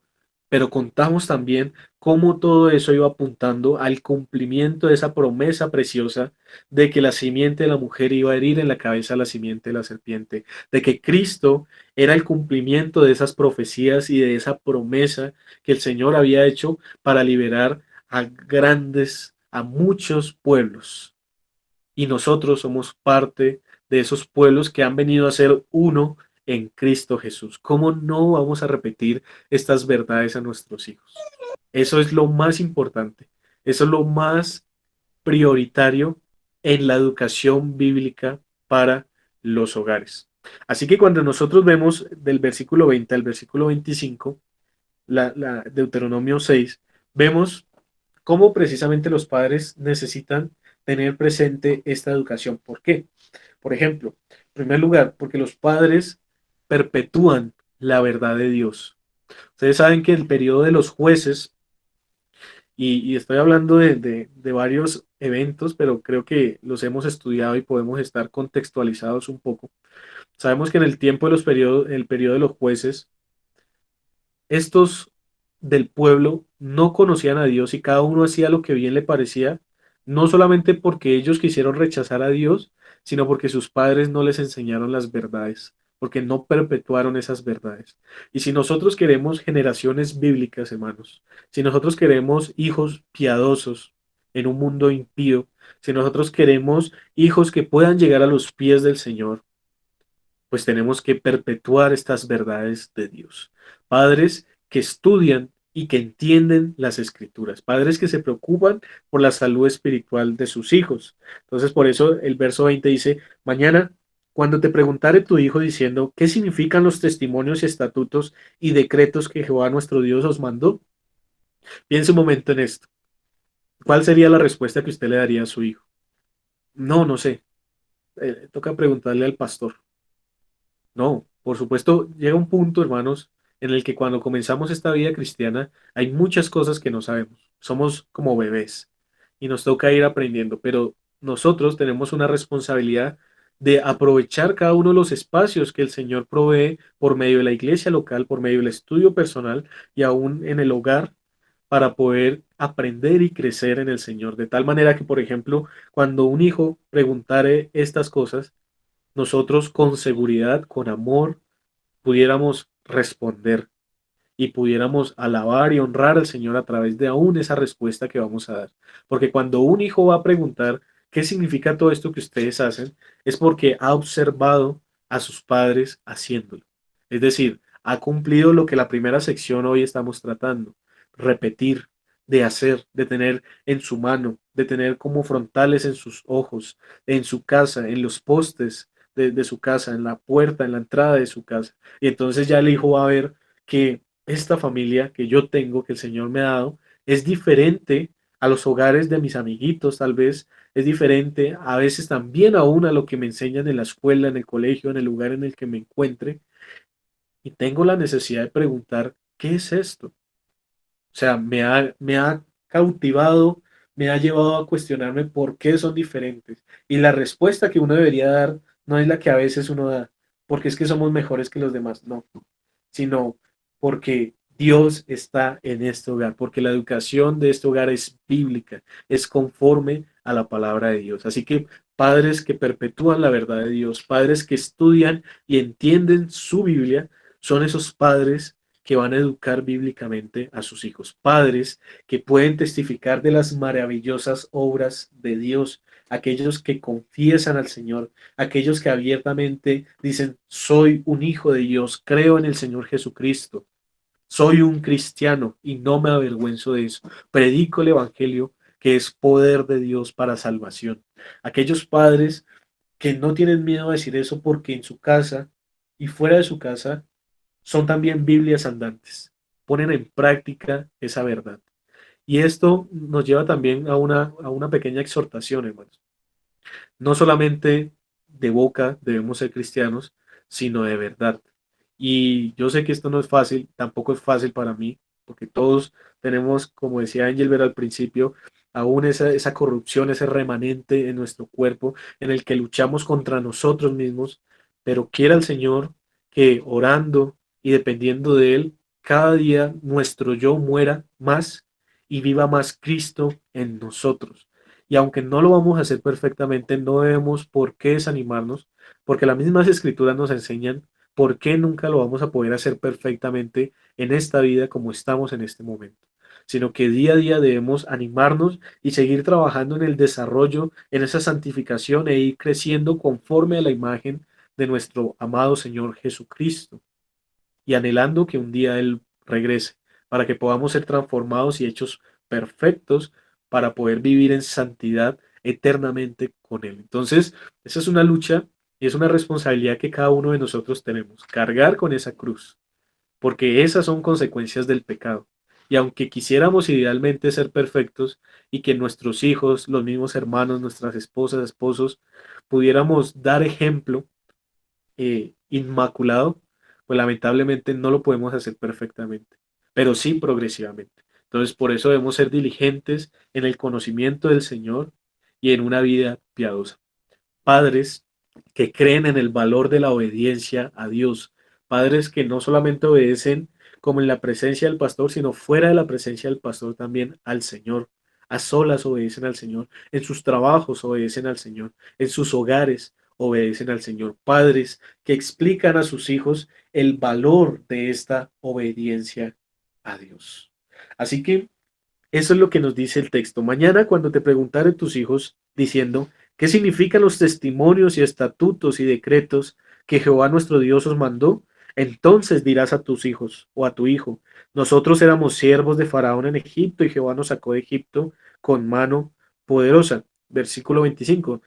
pero contamos también cómo todo eso iba apuntando al cumplimiento de esa promesa preciosa de que la simiente de la mujer iba a herir en la cabeza a la simiente de la serpiente, de que Cristo era el cumplimiento de esas profecías y de esa promesa que el Señor había hecho para liberar a muchos pueblos. Y nosotros somos parte de esos pueblos que han venido a ser uno en Cristo Jesús. ¿Cómo no vamos a repetir estas verdades a nuestros hijos? Eso es lo más importante. Eso es lo más prioritario en la educación bíblica para los hogares. Así que cuando nosotros vemos del versículo 20 al versículo 25, la Deuteronomio 6, vemos cómo precisamente los padres necesitan tener presente esta educación. ¿Por qué? Por ejemplo, en primer lugar, porque los padres perpetúan la verdad de Dios. Ustedes saben que el periodo de los jueces, y estoy hablando de varios eventos, pero creo que los hemos estudiado y podemos estar contextualizados un poco. Sabemos que en el tiempo de el periodo de los jueces, estos del pueblo no conocían a Dios y cada uno hacía lo que bien le parecía, no solamente porque ellos quisieron rechazar a Dios, sino porque sus padres no les enseñaron las verdades, porque no perpetuaron esas verdades. Y si nosotros queremos generaciones bíblicas, hermanos, si nosotros queremos hijos piadosos en un mundo impío, si nosotros queremos hijos que puedan llegar a los pies del Señor, pues tenemos que perpetuar estas verdades de Dios. Padres que estudian y que entienden las escrituras, padres que se preocupan por la salud espiritual de sus hijos. Entonces, por eso el verso 20 dice, mañana, cuando te preguntare tu hijo diciendo, ¿qué significan los testimonios y estatutos y decretos que Jehová nuestro Dios os mandó? Piense un momento en esto. ¿Cuál sería la respuesta que usted le daría a su hijo? No, no sé. Toca preguntarle al pastor. No, por supuesto, llega un punto, hermanos, en el que cuando comenzamos esta vida cristiana hay muchas cosas que no sabemos. Somos como bebés y nos toca ir aprendiendo, pero nosotros tenemos una responsabilidad de aprovechar cada uno de los espacios que el Señor provee por medio de la iglesia local, por medio del estudio personal y aún en el hogar para poder aprender y crecer en el Señor. De tal manera que, por ejemplo, cuando un hijo preguntare estas cosas, nosotros con seguridad, con amor, pudiéramos responder y pudiéramos alabar y honrar al Señor a través de aún esa respuesta que vamos a dar. Porque cuando un hijo va a preguntar qué significa todo esto que ustedes hacen, es porque ha observado a sus padres haciéndolo. Es decir, ha cumplido lo que la primera sección hoy estamos tratando, repetir, de hacer, de tener en su mano, de tener como frontales en sus ojos, en su casa, en los postes de su casa, en la puerta, en la entrada de su casa. Y entonces ya el hijo va a ver que esta familia que yo tengo, que el Señor me ha dado, es diferente a los hogares de mis amiguitos, tal vez es diferente a veces también aún a lo que me enseñan en la escuela, en el colegio, en el lugar en el que me encuentre, y tengo la necesidad de preguntar, ¿qué es esto? O sea, me ha cautivado, me ha llevado a cuestionarme por qué son diferentes. Y la respuesta que uno debería dar no es la que a veces uno da, porque es que somos mejores que los demás, no, sino porque Dios está en este hogar, porque la educación de este hogar es bíblica, es conforme a la palabra de Dios. Así que padres que perpetúan la verdad de Dios, padres que estudian y entienden su Biblia, son esos padres que van a educar bíblicamente a sus hijos, padres que pueden testificar de las maravillosas obras de Dios, aquellos que confiesan al Señor, aquellos que abiertamente dicen, soy un hijo de Dios, creo en el Señor Jesucristo, soy un cristiano y no me avergüenzo de eso. Predico el Evangelio que es poder de Dios para salvación. Aquellos padres que no tienen miedo a decir eso porque en su casa y fuera de su casa son también Biblias andantes. Ponen en práctica esa verdad. Y esto nos lleva también a una pequeña exhortación, hermanos. No solamente de boca debemos ser cristianos, sino de verdad. Y yo sé que esto no es fácil, tampoco es fácil para mí, porque todos tenemos, como decía Engelbert al principio, aún esa corrupción, ese remanente en nuestro cuerpo en el que luchamos contra nosotros mismos, pero quiera el Señor que orando y dependiendo de Él, cada día nuestro yo muera más y viva más Cristo en nosotros. Y aunque no lo vamos a hacer perfectamente, no debemos por qué desanimarnos, porque las mismas escrituras nos enseñan por qué nunca lo vamos a poder hacer perfectamente en esta vida como estamos en este momento, sino que día a día debemos animarnos y seguir trabajando en el desarrollo, en esa santificación e ir creciendo conforme a la imagen de nuestro amado Señor Jesucristo y anhelando que un día Él regrese, para que podamos ser transformados y hechos perfectos para poder vivir en santidad eternamente con Él. Entonces, esa es una lucha y es una responsabilidad que cada uno de nosotros tenemos, cargar con esa cruz, porque esas son consecuencias del pecado. Y aunque quisiéramos idealmente ser perfectos y que nuestros hijos, los mismos hermanos, nuestras esposas, esposos, pudiéramos dar ejemplo inmaculado, pues lamentablemente no lo podemos hacer perfectamente, pero sí progresivamente. Entonces, por eso debemos ser diligentes en el conocimiento del Señor y en una vida piadosa. Padres que creen en el valor de la obediencia a Dios. Padres que no solamente obedecen como en la presencia del pastor, sino fuera de la presencia del pastor también al Señor. A solas obedecen al Señor. En sus trabajos obedecen al Señor. En sus hogares obedecen al Señor. Padres que explican a sus hijos el valor de esta obediencia a Dios. Así que eso es lo que nos dice el texto. Mañana, cuando te preguntaren tus hijos diciendo, ¿qué significan los testimonios y estatutos y decretos que Jehová nuestro Dios os mandó? Entonces dirás a tus hijos o a tu hijo, nosotros éramos siervos de Faraón en Egipto y Jehová nos sacó de Egipto con mano poderosa. Versículo 25.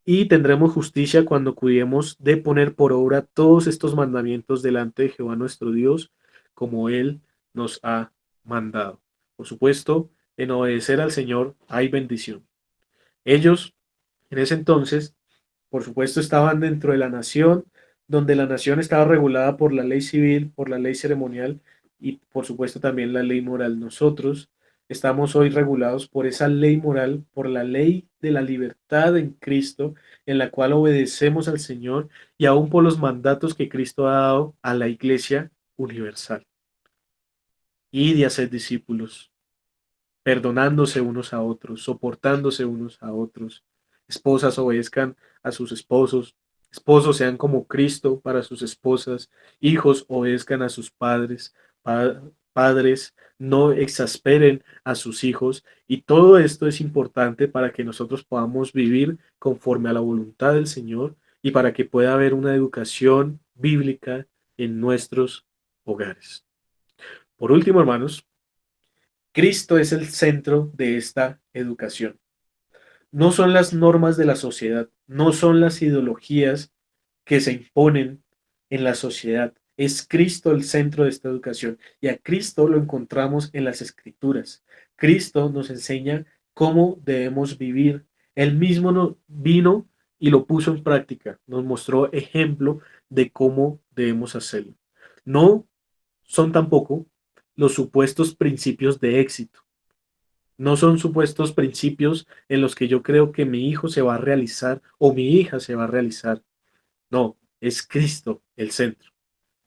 Y tendremos justicia cuando cuidemos de poner por obra todos estos mandamientos delante de Jehová nuestro Dios, como Él nos ha mandado. Por supuesto, en obedecer al Señor hay bendición. Ellos, en ese entonces, por supuesto, estaban dentro de la nación, donde la nación estaba regulada por la ley civil, por la ley ceremonial y, por supuesto, también la ley moral. Nosotros estamos hoy regulados por esa ley moral, por la ley de la libertad en Cristo, en la cual obedecemos al Señor y aún por los mandatos que Cristo ha dado a la iglesia universal. Y de hacer discípulos perdonándose unos a otros, soportándose unos a otros. Esposas obedezcan a sus esposos, esposos sean como Cristo para sus esposas, hijos obedezcan a sus padres, padres no exasperen a sus hijos y todo esto es importante para que nosotros podamos vivir conforme a la voluntad del Señor y para que pueda haber una educación bíblica en nuestros hogares. Por último, hermanos, Cristo es el centro de esta educación. No son las normas de la sociedad, no son las ideologías que se imponen en la sociedad. Es Cristo el centro de esta educación y a Cristo lo encontramos en las Escrituras. Cristo nos enseña cómo debemos vivir. Él mismo nos vino y lo puso en práctica. Nos mostró ejemplo de cómo debemos hacerlo. No son tampoco los supuestos principios de éxito. No son supuestos principios en los que yo creo que mi hijo se va a realizar o mi hija se va a realizar. No, es Cristo el centro.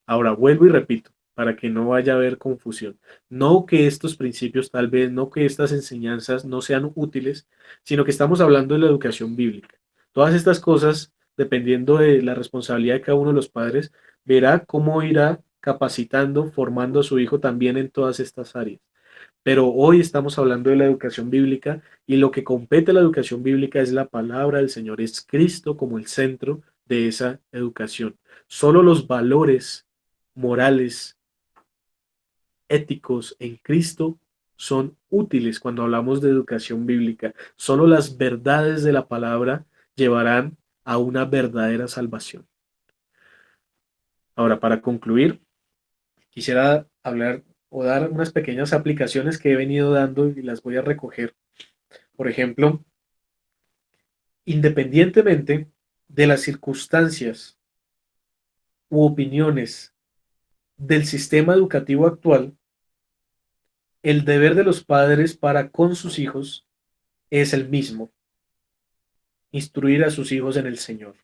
Ahora vuelvo y repito, para que no vaya a haber confusión. No que estos principios, tal vez, no que estas enseñanzas no sean útiles, sino que estamos hablando de la educación bíblica. Todas estas cosas, dependiendo de la responsabilidad de cada uno de los padres, verá cómo irá capacitando, formando a su hijo también en todas estas áreas. Pero hoy estamos hablando de la educación bíblica y lo que compete a la educación bíblica es la palabra del Señor, es Cristo como el centro de esa educación. Solo los valores morales, éticos en Cristo son útiles cuando hablamos de educación bíblica. Solo las verdades de la palabra llevarán a una verdadera salvación. Ahora, para concluir, quisiera hablar o dar unas pequeñas aplicaciones que he venido dando y las voy a recoger. Por ejemplo, independientemente de las circunstancias u opiniones del sistema educativo actual, el deber de los padres para con sus hijos es el mismo: instruir a sus hijos en el Señor.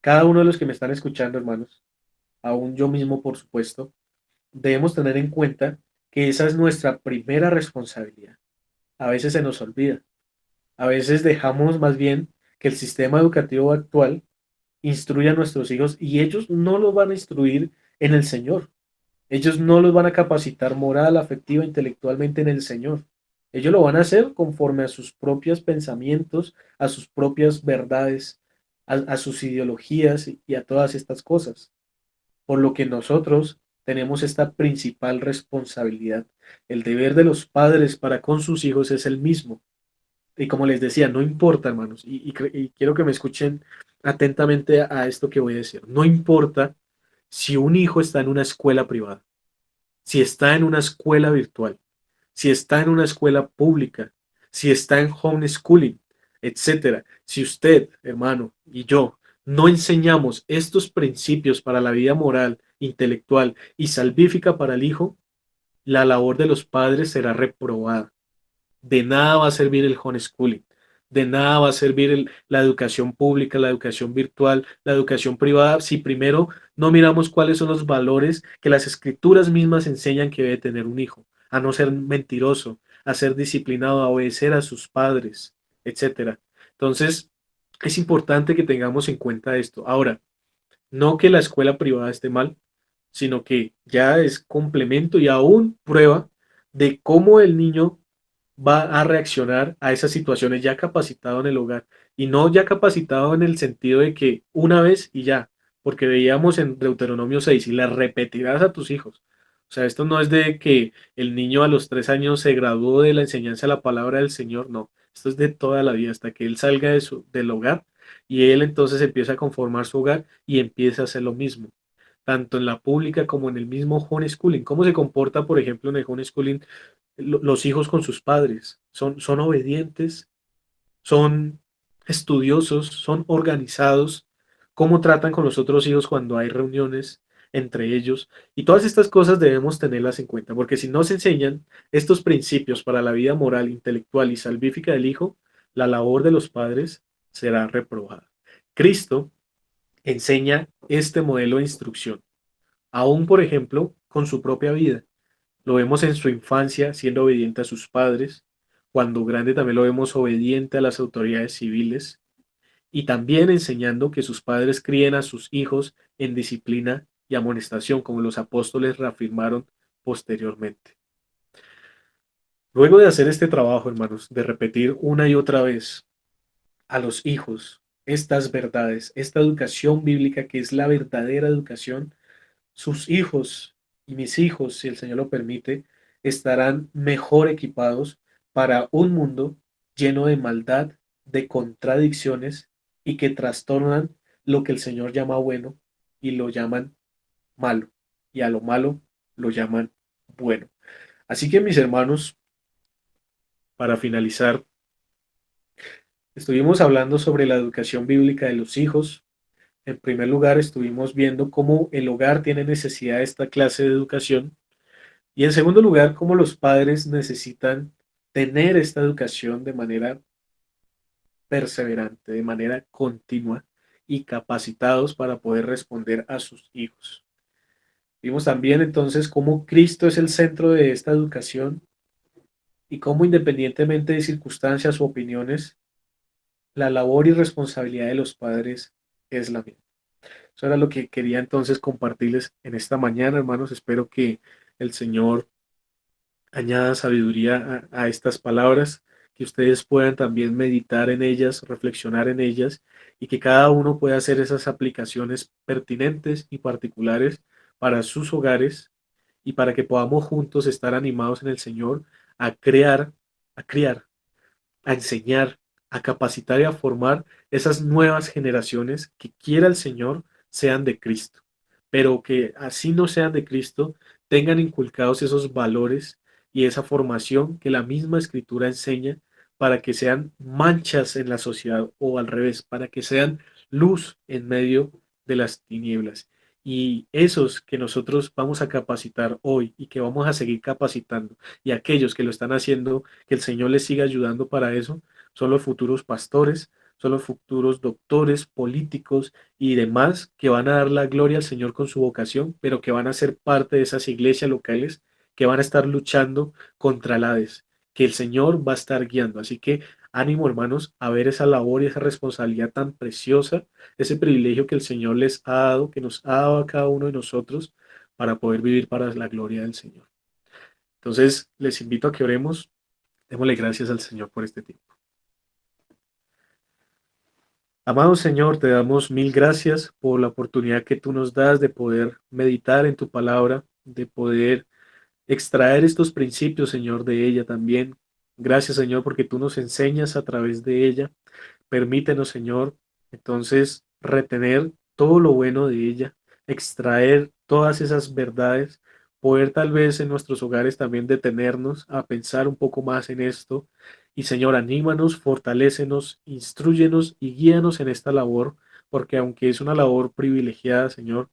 Cada uno de los que me están escuchando, hermanos, aún yo mismo, por supuesto, debemos tener en cuenta que esa es nuestra primera responsabilidad. A veces se nos olvida. A veces dejamos más bien que el sistema educativo actual instruya a nuestros hijos y ellos no los van a instruir en el Señor. Ellos no los van a capacitar moral, afectiva, intelectualmente en el Señor. Ellos lo van a hacer conforme a sus propios pensamientos, a sus propias verdades, a sus ideologías y a todas estas cosas. Por lo que nosotros tenemos esta principal responsabilidad. El deber de los padres para con sus hijos es el mismo. Y como les decía, no importa, hermanos, y quiero que me escuchen atentamente a esto que voy a decir. No importa si un hijo está en una escuela privada, si está en una escuela virtual, si está en una escuela pública, si está en homeschooling, etcétera. Si usted, hermano, y yo no enseñamos estos principios para la vida moral, intelectual y salvífica para el hijo, la labor de los padres será reprobada. De nada va a servir el homeschooling, de nada va a servir la educación pública, la educación virtual, la educación privada, si primero no miramos cuáles son los valores que las escrituras mismas enseñan que debe tener un hijo: a no ser mentiroso, a ser disciplinado, a obedecer a sus padres, etcétera. Entonces, es importante que tengamos en cuenta esto. Ahora, no que la escuela privada esté mal, sino que ya es complemento y aún prueba de cómo el niño va a reaccionar a esas situaciones ya capacitado en el hogar, y no ya capacitado en el sentido de que una vez y ya, porque veíamos en Deuteronomio 6 y le repetirás a tus hijos. O sea, esto no es de que el niño a los 3 años se graduó de la enseñanza de la palabra del Señor, no, esto es de toda la vida, hasta que él salga del hogar y él entonces empieza a conformar su hogar y empieza a hacer lo mismo tanto en la pública como en el mismo homeschooling. ¿Cómo se comporta, por ejemplo, en el homeschooling los hijos con sus padres? Son obedientes, son estudiosos, son organizados, cómo tratan con los otros hijos cuando hay reuniones entre ellos. Y todas estas cosas debemos tenerlas en cuenta, porque si no se enseñan estos principios para la vida moral, intelectual y salvífica del hijo, la labor de los padres será reprobada. Cristo enseña este modelo de instrucción, aún por ejemplo con su propia vida. Lo vemos en su infancia siendo obediente a sus padres, cuando grande también lo vemos obediente a las autoridades civiles y también enseñando que sus padres críen a sus hijos en disciplina y amonestación, como los apóstoles reafirmaron posteriormente. Luego de hacer este trabajo, hermanos, de repetir una y otra vez a los hijos estas verdades, esta educación bíblica que es la verdadera educación, sus hijos y mis hijos, si el Señor lo permite, estarán mejor equipados para un mundo lleno de maldad, de contradicciones y que trastornan lo que el Señor llama bueno y lo llaman malo, y a lo malo lo llaman bueno. Así que mis hermanos, para finalizar, estuvimos hablando sobre la educación bíblica de los hijos. En primer lugar, estuvimos viendo cómo el hogar tiene necesidad de esta clase de educación. Y en segundo lugar, cómo los padres necesitan tener esta educación de manera perseverante, de manera continua y capacitados para poder responder a sus hijos. Vimos también entonces cómo Cristo es el centro de esta educación y cómo independientemente de circunstancias u opiniones, la labor y responsabilidad de los padres es la misma. Eso era lo que quería entonces compartirles en esta mañana, hermanos. Espero que el Señor añada sabiduría a estas palabras, que ustedes puedan también meditar en ellas, reflexionar en ellas y que cada uno pueda hacer esas aplicaciones pertinentes y particulares para sus hogares y para que podamos juntos estar animados en el Señor a crear, a criar, a enseñar, a capacitar y a formar esas nuevas generaciones que quiera el Señor sean de Cristo, pero que así no sean de Cristo, tengan inculcados esos valores y esa formación que la misma Escritura enseña para que sean manchas en la sociedad o al revés, para que sean luz en medio de las tinieblas. Y esos que nosotros vamos a capacitar hoy y que vamos a seguir capacitando, y aquellos que lo están haciendo, que el Señor les siga ayudando para eso, son los futuros pastores, son los futuros doctores, políticos y demás que van a dar la gloria al Señor con su vocación, pero que van a ser parte de esas iglesias locales que van a estar luchando contra el Hades, que el Señor va a estar guiando. Así que ánimo, hermanos, a ver esa labor y esa responsabilidad tan preciosa, ese privilegio que el Señor les ha dado, que nos ha dado a cada uno de nosotros para poder vivir para la gloria del Señor. Entonces, les invito a que oremos. Démosle gracias al Señor por este tiempo. Amado Señor, te damos mil gracias por la oportunidad que tú nos das de poder meditar en tu palabra, de poder extraer estos principios, Señor, de ella también. Gracias, Señor, porque tú nos enseñas a través de ella. Permítenos, Señor, entonces retener todo lo bueno de ella, extraer todas esas verdades, poder tal vez en nuestros hogares también detenernos a pensar un poco más en esto. Y Señor, anímanos, fortalécenos, instruyenos y guíanos en esta labor, porque aunque es una labor privilegiada, Señor,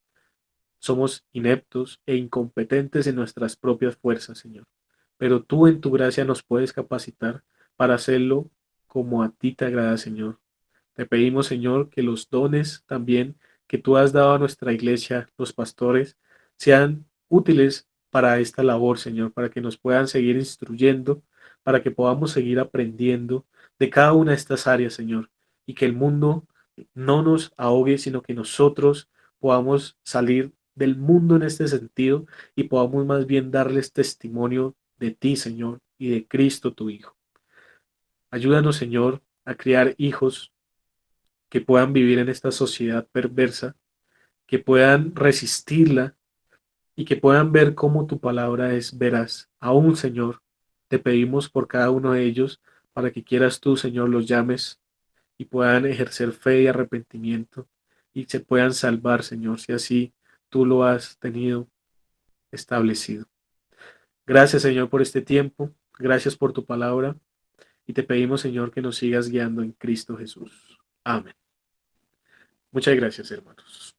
somos ineptos e incompetentes en nuestras propias fuerzas, Señor. Pero tú en tu gracia nos puedes capacitar para hacerlo como a ti te agrada, Señor. Te pedimos, Señor, que los dones también que tú has dado a nuestra iglesia, los pastores, sean útiles para esta labor, Señor, para que nos puedan seguir instruyendo, para que podamos seguir aprendiendo de cada una de estas áreas, Señor, y que el mundo no nos ahogue, sino que nosotros podamos salir del mundo en este sentido y podamos más bien darles testimonio de ti, Señor, y de Cristo, tu Hijo. Ayúdanos, Señor, a criar hijos que puedan vivir en esta sociedad perversa, que puedan resistirla y que puedan ver cómo tu palabra es veraz. Aún, Señor, te pedimos por cada uno de ellos para que quieras tú, Señor, los llames y puedan ejercer fe y arrepentimiento y se puedan salvar, Señor, si así tú lo has tenido establecido. Gracias, Señor, por este tiempo. Gracias por tu palabra y te pedimos, Señor, que nos sigas guiando en Cristo Jesús. Amén. Muchas gracias, hermanos.